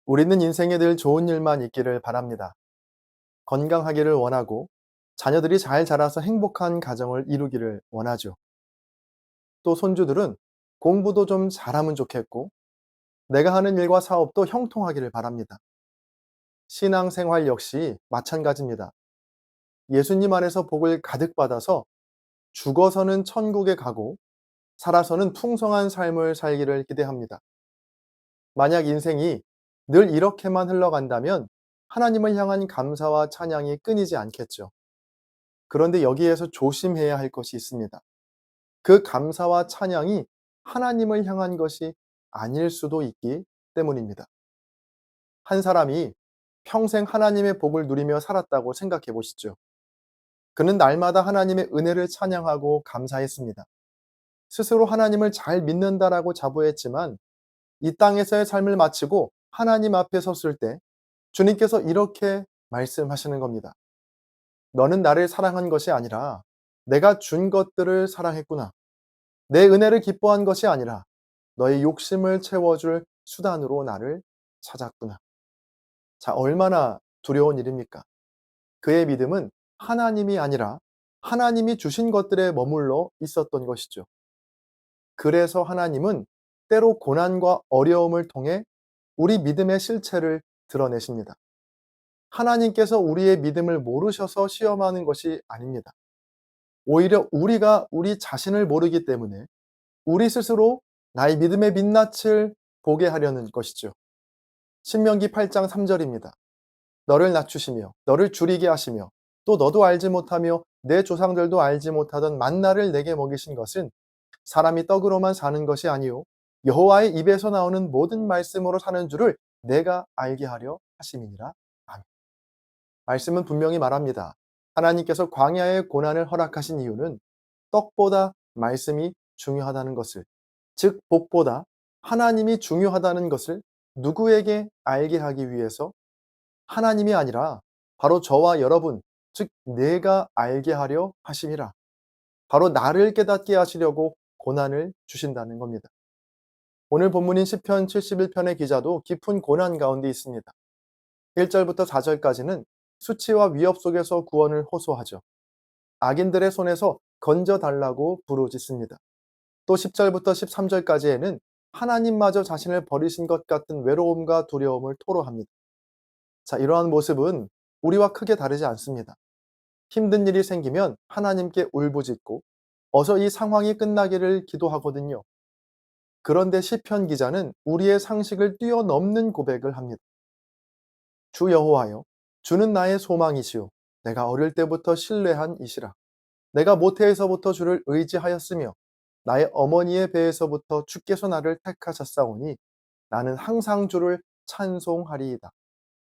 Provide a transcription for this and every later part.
우리는 인생에 늘 좋은 일만 있기를 바랍니다. 건강하기를 원하고 자녀들이 잘 자라서 행복한 가정을 이루기를 원하죠. 또 손주들은 공부도 좀 잘하면 좋겠고 내가 하는 일과 사업도 형통하기를 바랍니다. 신앙생활 역시 마찬가지입니다. 예수님 안에서 복을 가득 받아서 죽어서는 천국에 가고 살아서는 풍성한 삶을 살기를 기대합니다. 만약 인생이 늘 이렇게만 흘러간다면 하나님을 향한 감사와 찬양이 끊이지 않겠죠. 그런데 여기에서 조심해야 할 것이 있습니다. 그 감사와 찬양이 하나님을 향한 것이 아닐 수도 있기 때문입니다. 한 사람이 평생 하나님의 복을 누리며 살았다고 생각해 보시죠. 그는 날마다 하나님의 은혜를 찬양하고 감사했습니다. 스스로 하나님을 잘 믿는다라고 자부했지만 이 땅에서의 삶을 마치고 하나님 앞에 섰을 때 주님께서 이렇게 말씀하시는 겁니다. 너는 나를 사랑한 것이 아니라 내가 준 것들을 사랑했구나. 내 은혜를 기뻐한 것이 아니라 너의 욕심을 채워줄 수단으로 나를 찾았구나. 자, 얼마나 두려운 일입니까? 그의 믿음은 하나님이 아니라 하나님이 주신 것들에 머물러 있었던 것이죠. 그래서 하나님은 때로 고난과 어려움을 통해 우리 믿음의 실체를 드러내십니다. 하나님께서 우리의 믿음을 모르셔서 시험하는 것이 아닙니다. 오히려 우리가 우리 자신을 모르기 때문에 우리 스스로 나의 믿음의 민낯을 보게 하려는 것이죠. 신명기 8장 3절입니다. 너를 낮추시며 너를 줄이게 하시며 또 너도 알지 못하며 내 조상들도 알지 못하던 만나를 내게 먹이신 것은 사람이 떡으로만 사는 것이 아니요 여호와의 입에서 나오는 모든 말씀으로 사는 줄을 내가 알게 하려 하심이니라. 아멘. 말씀은 분명히 말합니다. 하나님께서 광야의 고난을 허락하신 이유는 떡보다 말씀이 중요하다는 것을, 즉 복보다 하나님이 중요하다는 것을 누구에게 알게 하기 위해서 하나님이 아니라 바로 저와 여러분, 즉 내가 알게 하려 하심이라. 바로 나를 깨닫게 하시려고 고난을 주신다는 겁니다. 오늘 본문인 시편 71편의 기자도 깊은 고난 가운데 있습니다. 1절부터 4절까지는 수치와 위협 속에서 구원을 호소하죠. 악인들의 손에서 건져달라고 부르짖습니다. 또 10절부터 13절까지에는 하나님마저 자신을 버리신 것 같은 외로움과 두려움을 토로합니다. 자, 이러한 모습은 우리와 크게 다르지 않습니다. 힘든 일이 생기면 하나님께 울부짖고 어서 이 상황이 끝나기를 기도하거든요. 그런데 시편 기자는 우리의 상식을 뛰어넘는 고백을 합니다. 주 여호와여, 주는 나의 소망이시오. 내가 어릴 때부터 신뢰한 이시라. 내가 모태에서부터 주를 의지하였으며 나의 어머니의 배에서부터 주께서 나를 택하셨사오니 나는 항상 주를 찬송하리이다.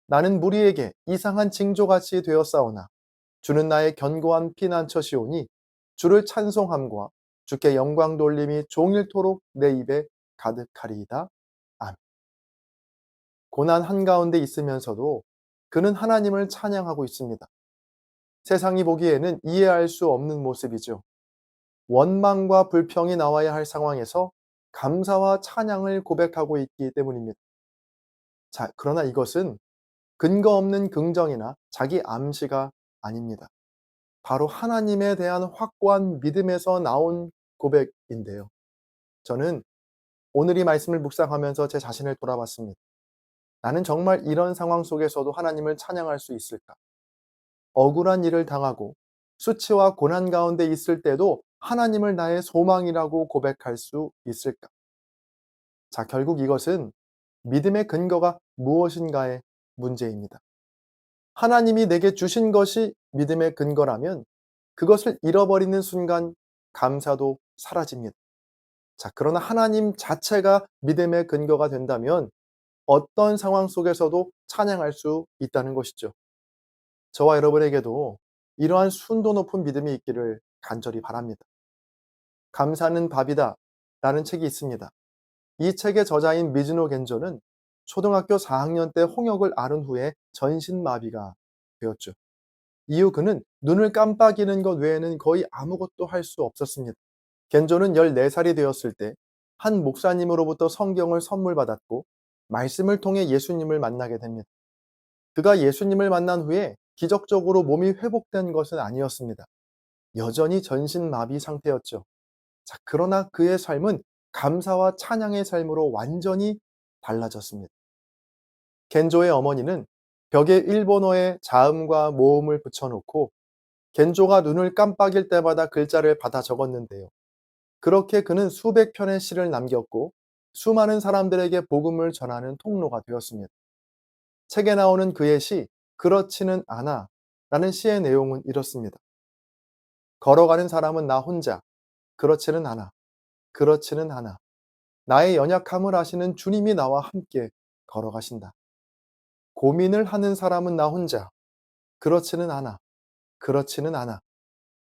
나는 무리에게 이상한 징조같이 되었사오나 주는 나의 견고한 피난처시오니 주를 찬송함과 주께 영광 돌림이 종일토록 내 입에 가득하리이다. 아멘. 고난 한가운데 있으면서도 그는 하나님을 찬양하고 있습니다. 세상이 보기에는 이해할 수 없는 모습이죠. 원망과 불평이 나와야 할 상황에서 감사와 찬양을 고백하고 있기 때문입니다. 자, 그러나 이것은 근거 없는 긍정이나 자기 암시가 아닙니다. 바로 하나님에 대한 확고한 믿음에서 나온 고백인데요. 저는 오늘 이 말씀을 묵상하면서 제 자신을 돌아봤습니다. 나는 정말 이런 상황 속에서도 하나님을 찬양할 수 있을까? 억울한 일을 당하고 수치와 고난 가운데 있을 때도 하나님을 나의 소망이라고 고백할 수 있을까? 자, 결국 이것은 믿음의 근거가 무엇인가의 문제입니다. 하나님이 내게 주신 것이 믿음의 근거라면 그것을 잃어버리는 순간 감사도 사라집니다. 자, 그러나 하나님 자체가 믿음의 근거가 된다면 어떤 상황 속에서도 찬양할 수 있다는 것이죠. 저와 여러분에게도 이러한 순도 높은 믿음이 있기를 간절히 바랍니다. 감사는 밥이다 라는 책이 있습니다. 이 책의 저자인 미즈노 겐조는 초등학교 4학년 때 홍역을 앓은 후에 전신마비가 되었죠. 이후 그는 눈을 깜빡이는 것 외에는 거의 아무것도 할 수 없었습니다. 겐조는 14살이 되었을 때 한 목사님으로부터 성경을 선물 받았고 말씀을 통해 예수님을 만나게 됩니다. 그가 예수님을 만난 후에 기적적으로 몸이 회복된 것은 아니었습니다. 여전히 전신마비 상태였죠. 자, 그러나 그의 삶은 감사와 찬양의 삶으로 완전히 달라졌습니다. 겐조의 어머니는 벽에 일본어의 자음과 모음을 붙여놓고 겐조가 눈을 깜빡일 때마다 글자를 받아 적었는데요. 그렇게 그는 수백 편의 시를 남겼고 수많은 사람들에게 복음을 전하는 통로가 되었습니다. 책에 나오는 그의 시 그렇지는 않아 라는 시의 내용은 이렇습니다. 걸어가는 사람은 나 혼자. 그렇지는 않아. 그렇지는 않아. 나의 연약함을 아시는 주님이 나와 함께 걸어가신다. 고민을 하는 사람은 나 혼자. 그렇지는 않아. 그렇지는 않아.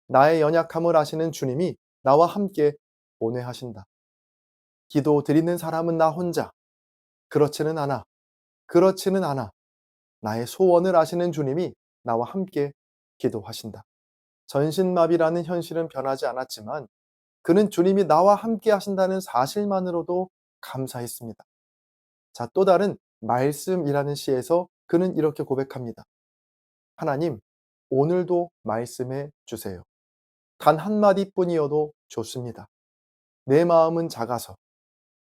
나의 연약함을 아시는 주님이 나와 함께 온회하신다. 기도 드리는 사람은 나 혼자. 그렇지는 않아. 그렇지는 않아. 나의 소원을 아시는 주님이 나와 함께 기도하신다. 전신마비라는 현실은 변하지 않았지만 그는 주님이 나와 함께 하신다는 사실만으로도 감사했습니다. 자, 또 다른 말씀이라는 시에서 그는 이렇게 고백합니다. 하나님, 오늘도 말씀해 주세요. 단 한마디 뿐이어도 좋습니다. 내 마음은 작아서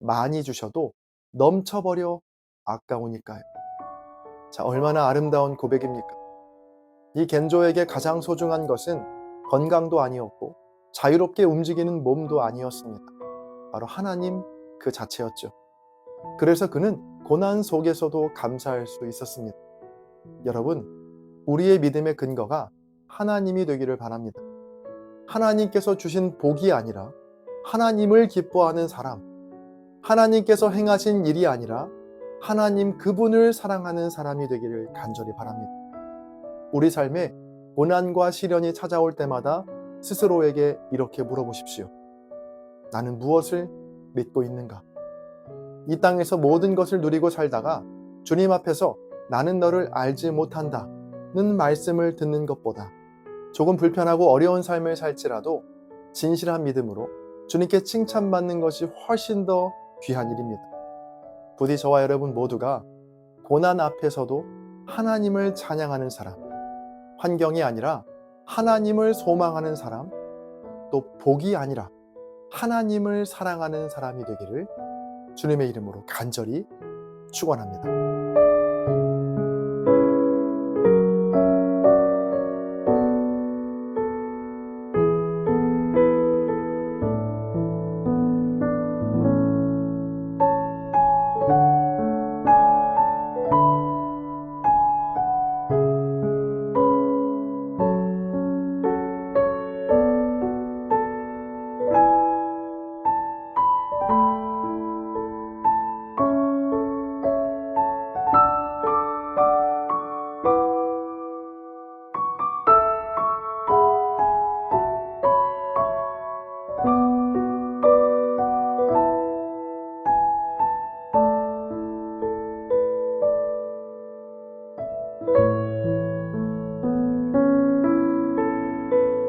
많이 주셔도 넘쳐버려 아까우니까요. 자, 얼마나 아름다운 고백입니까? 이 겐조에게 가장 소중한 것은 건강도 아니었고 자유롭게 움직이는 몸도 아니었습니다. 바로 하나님 그 자체였죠. 그래서 그는 고난 속에서도 감사할 수 있었습니다. 여러분, 우리의 믿음의 근거가 하나님이 되기를 바랍니다. 하나님께서 주신 복이 아니라 하나님을 기뻐하는 사람, 하나님께서 행하신 일이 아니라 하나님 그분을 사랑하는 사람이 되기를 간절히 바랍니다. 우리 삶에 고난과 시련이 찾아올 때마다 스스로에게 이렇게 물어보십시오. 나는 무엇을 믿고 있는가? 이 땅에서 모든 것을 누리고 살다가 주님 앞에서 나는 너를 알지 못한다는 말씀을 듣는 것보다 조금 불편하고 어려운 삶을 살지라도 진실한 믿음으로 주님께 칭찬받는 것이 훨씬 더 귀한 일입니다. 부디 저와 여러분 모두가 고난 앞에서도 하나님을 찬양하는 사람, 환경이 아니라 하나님을 소망하는 사람, 또 복이 아니라 하나님을 사랑하는 사람이 되기를 주님의 이름으로 간절히 축원합니다.